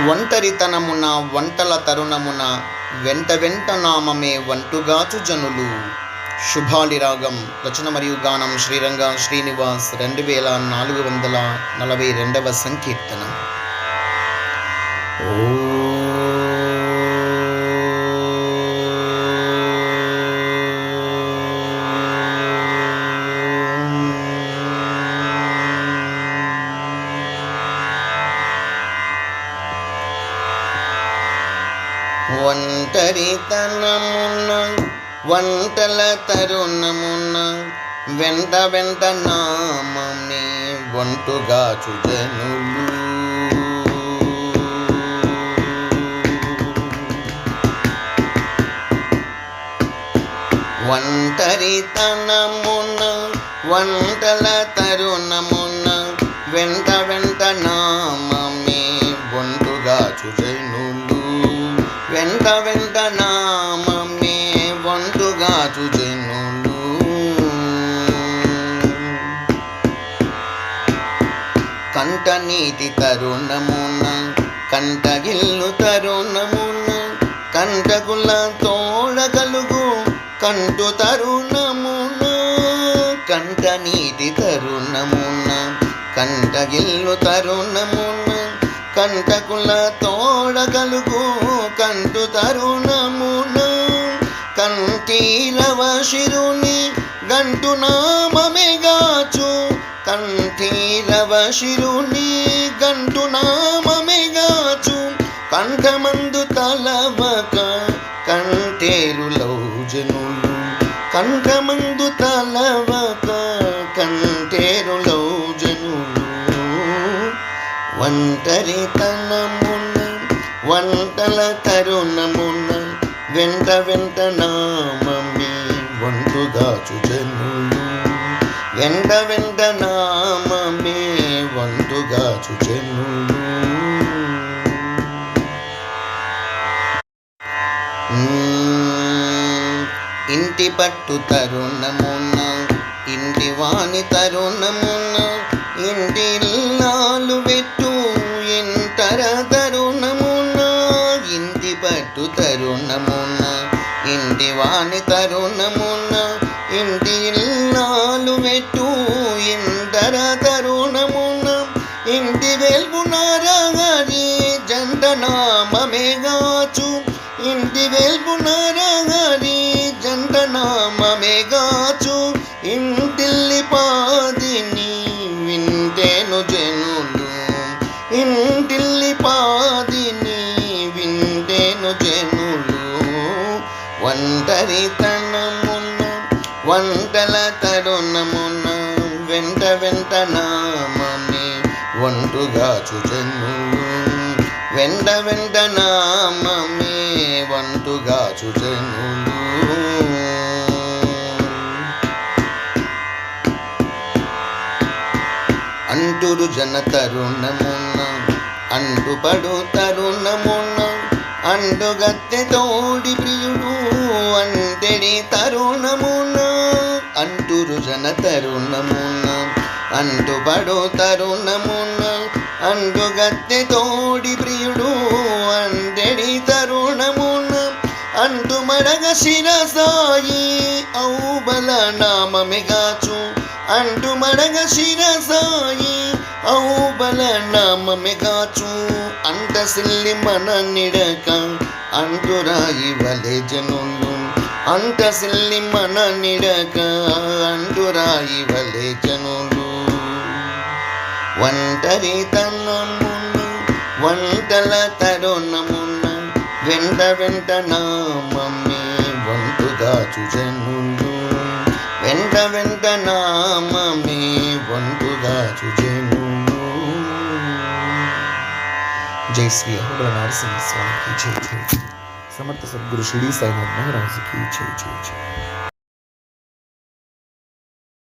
ఒంటరితనమున వంటల తరుణమున వెంట వెంట నామమే వంటుగాచు జనులు. శుభాలి రాగం. రచన మరియు గానం శ్రీరంగ శ్రీనివాస్. 2442వ సంకీర్తనం. ఒంటరితనమున వంటల తరుణమున వెంట వెంట నామమే వంటుగాచు జనులు. ఒంటరితనమున వంటల తరుణమున వెంట వెంట నామమే వంటుగాచు జనులు. వెంట వెంట నామమే వంటుగాచు జనులు. కంట నీటి తరుణమున కంటగిల్లు తరుణమున కంటకుల తోడగలుగు కంటు తరుణమున. కంట నీటి తరుణమున కంటగిల్లు తరుణమున కంటకుల తోడగలుగు కంటు తరుణమున. కంఠీరవ శిరుని గంటు నామమే గాచు. కంఠీరవ శిరుని గంటు నామమే గాచు. కంఠమందు తలవక కంటేరులౌ జనులు. కంఠమందు తలవక కంటేరులౌ జనులు. ఒంటరితనమున వంటల తరుణమున వెంట వెంట నామమే వంటుగాచు జనులు. వెంట వెంట నామమే వంటుగాచు జనులు. ఇంటి పట్టు తరుణమున ఇంటి వాణి తరుణమున ఇంటి ఇల్లాలు పెట్టు ఇంటర తరుణమున. ఇంటి పట్టు తరుణమున ఇంటి వాణి తరుణమున ఇంటి ఇల్లాలు పెట్టు ఇంటర తరుణమున. ఇంటి వెల్పునారగారి జంట నామమే గాచు. ఇంటి వెల్పునారగారి జంట నామమే గాచు. ఇంటిల్లి పాదిని వింటేను జనులు. ఇంటిల్లి పాదిని వింటేను జనులు. ఒంటరితనమున వంటల తరుణమున వెంట వెంట నామమే వంటుగాచు జనులు. వెంట వెంట నామమే వంటుగాచు జనులు. అంటురు జన తరుణమున అంటుపడు తరుణమున అంటుగత్తె తోడి ప్రియుడు అంటెడి తరుణమున. అంటురు జన తరుణమున అంటుపడు తరుణమున అంటుగత్తె తోడి ప్రియుడు అంటెడి తరుణమున. అంటు మడగ శిరసాయి ఔబల నామమే గాచు. అంటు మడగ శిరసాయి ఔబల నామమే గాచు. అంట సిల్లి మన నిడక అంటురాయి వలె జనులు. అంట సిల్లి మన నిడక అంటురాయి వలె జనులు. ఒంటరితనమున వంటల తరుణమున వెంట వెంట నామమే వంటుగాచు జనులు. వెంట వెంట నామమే వంటుగాచు జనులు. జై శ్రీ అహోబల నరసింహ స్వామికి జై జై. సమర్థ సద్గురు షిరిడి సాయినాథ్ మహారాజుకి జై జై జై.